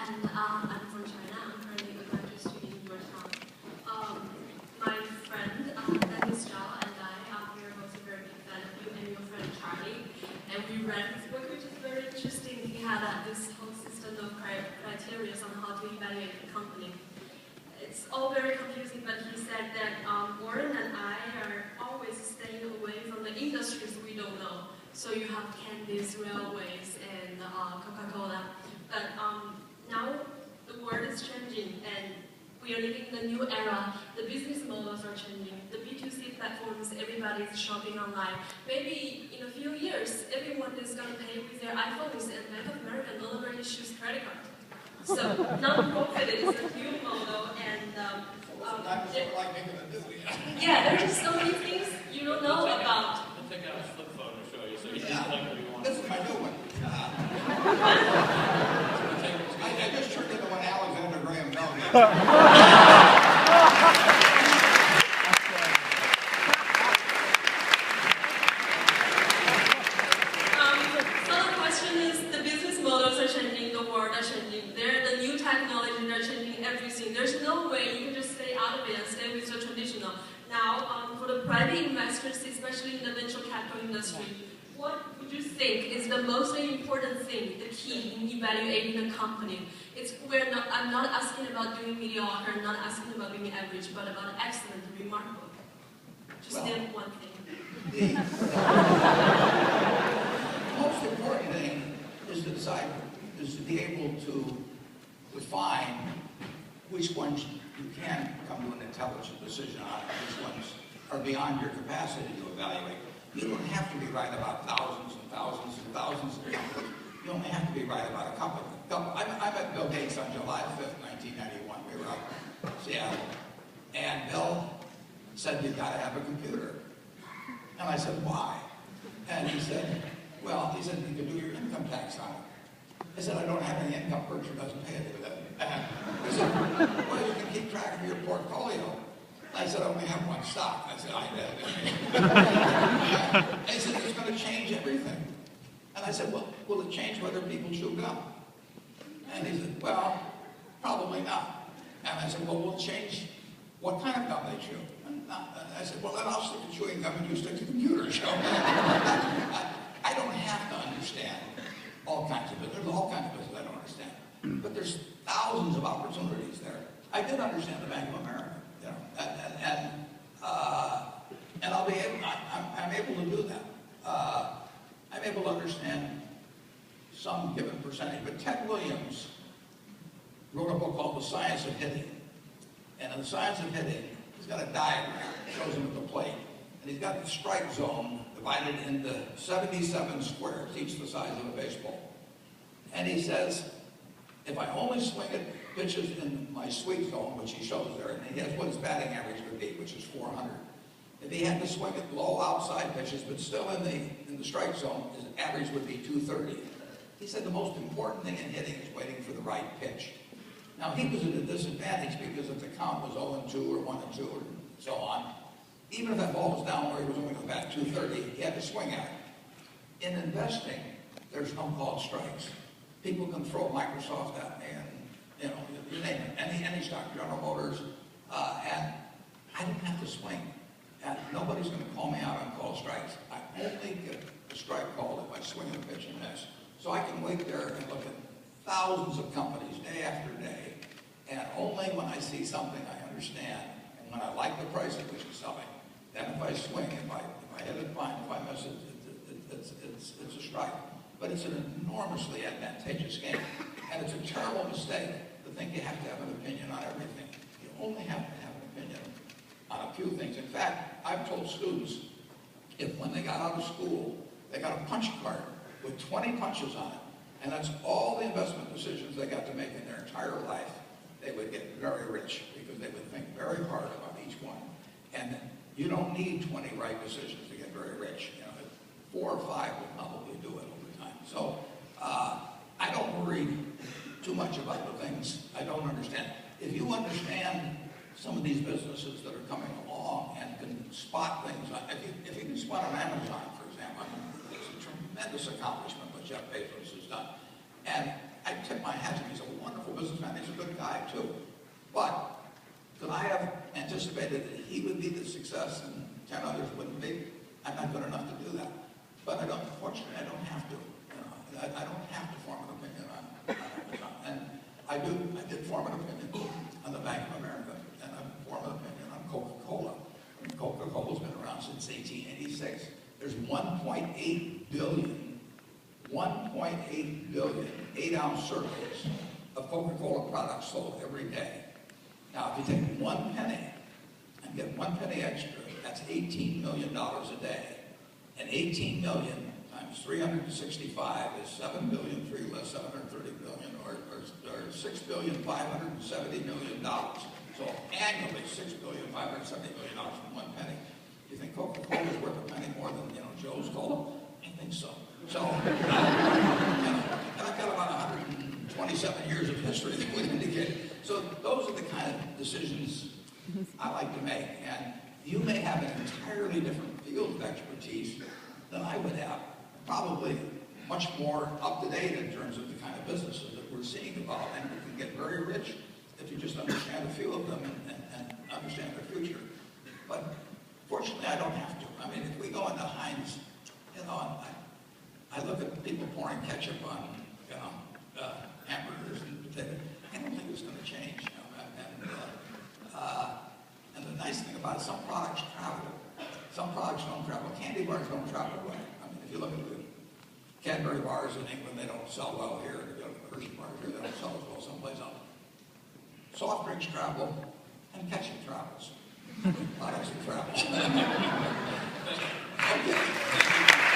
and I'm from China. I'm currently a graduate student in Georgetown. My friend, that is Zhao, and we are both a very big fan of you and your friend Charlie. And we read his book, which is very interesting. He had this whole system of criteria on how to evaluate the company. It's all very confusing, but he said that Warren and I are always staying away from the industries we don't know. So you have candies, railways, and Coca-Cola. But now the world is changing, and we are living in a new era. The business models are changing. The B2C platforms, everybody's shopping online. Maybe in a few years, everyone is going to pay with their iPhones, and Bank of America no longer issues credit card. So non-profit is a new model, and yeah, there are just so many things you don't know about. I'll take out a flip phone to show you, so you can like what you want. This is my new one. I just turned into one Alexander Graham Bell. So the question is, the business models are changing, the world are changing. The new technologies are changing everything. There's no way you can just stay out of it and stay with the traditional. Now, for the private investors, especially in the venture capital industry, what would you think is the most important thing, the key in evaluating a company? I'm not asking about doing mediocre, I'm not asking about being average, but about excellent, remarkable. Just name one thing. The most important thing is to be able to define which ones you can come to an intelligent decision on, and which ones are beyond your capacity to evaluate. You don't have to be right about thousands and thousands and thousands of companies. You only have to be right about a couple. I met Bill Gates on July 5th, 1991. We were up in Seattle. And Bill said, "You've got to have a computer." And I said, "Why?" And he said, "Well, you can do your income tax on it." I said, "I don't have any income. Berkshire doesn't pay a dividend." He said, "Well, you can keep track of your portfolio." I said, "I only have one stock." I said, "I did." He said, "It's going to change everything." And I said, "Well, will it change whether people chew gum?" And he said, "Well, probably not." And I said, "Well, will it change what kind of gum they chew?" And I said, "Well, then I'll stick to chewing gum and you stick to computers." I don't have to understand all kinds of business. There's all kinds of business I don't understand. But there's thousands of opportunities there. I did understand the Bank of America. You know, and I'll be able. I'm able to do that. I'm able to understand some given percentage. But Ted Williams wrote a book called The Science of Hitting, and in The Science of Hitting, he's got a diagram that shows him at the plate, and he's got the strike zone divided into 77 squares, each the size of a baseball. And he says, if I only swing at pitches in my sweet zone, which he shows there, and he has what his batting average would be, which is 400. If he had to swing at low outside pitches, but still in the strike zone, his average would be 230. He said the most important thing in hitting is waiting for the right pitch. Now, he was at a disadvantage because if the count was 0-2 or 1-2 or so on, even if that ball was down where he was only going to bat 230, he had to swing at it. In investing, there's no called strikes. People can throw Microsoft at me and, you know, you name it, any stock, General Motors, and I didn't have to swing. And nobody's going to call me out on called strikes. I only get a strike called if I swing a pitch and miss. So I can wait there and look at thousands of companies day after day, and only when I see something I understand, and when I like the price at which it's selling, then if I swing, if I hit it, fine. If I miss it, it's a strike. But it's an enormously advantageous game, and it's a terrible mistake to think you have to have an opinion on everything. You only have to have an opinion on a few things. In fact, I've told students, if when they got out of school, they got a punch card with 20 punches on it, and that's all the investment decisions they got to make in their entire life, they would get very rich because they would think very hard about each one. And you don't need 20 right decisions to get very rich. You know, 4 or 5 would probably do it over time. So I don't worry too much about the things I don't understand. If you understand some of these businesses that are coming along and can spot things, if you can spot on Amazon, for example, it's a tremendous accomplishment what Jeff Bezos has done. And I tip my hat to him. He's a wonderful businessman. He's a good guy, too. But could I have anticipated that he would be the success and 10 others wouldn't be? I'm not good enough to do that. But unfortunately, I don't have to. I don't have to form an opinion on Amazon. And I did form an opinion on the Bank of America, and I formed an opinion on Coca-Cola. Coca-Cola's been around since 1886. There's 1.8 billion 8-ounce circles of Coca-Cola products sold every day. Now, if you take 1 penny and get 1 penny extra, that's $18 million a day. And 18 million times 365 is 7 billion, 3 less 730 billion, or $6,570,000,000. So annually, $6,570,000,000 from 1 penny. You think Coca-Cola is worth a penny more than Joe's Cola? I think so. So, and I've got about 127 years of history that would indicate. So those are the kind of decisions I like to make. And you may have an entirely different field of expertise than I would have. Probably much more up to date in terms of the kind of businesses that we're seeing about, and you can get very rich if you just understand a few of them and understand their future. But fortunately, I don't have to. I mean, if we go into Heinz, I look at people pouring ketchup on, hamburgers and potatoes. I don't think it's going to change. And the nice thing about it, some products travel. Some products don't travel. Candy bars don't travel away. I mean, if you look at the Cadbury bars in England, they don't sell well here. If you go to the Hershey bars here, they don't sell as well someplace else. Soft drinks travel, and ketchup travels. Products that travel. Okay.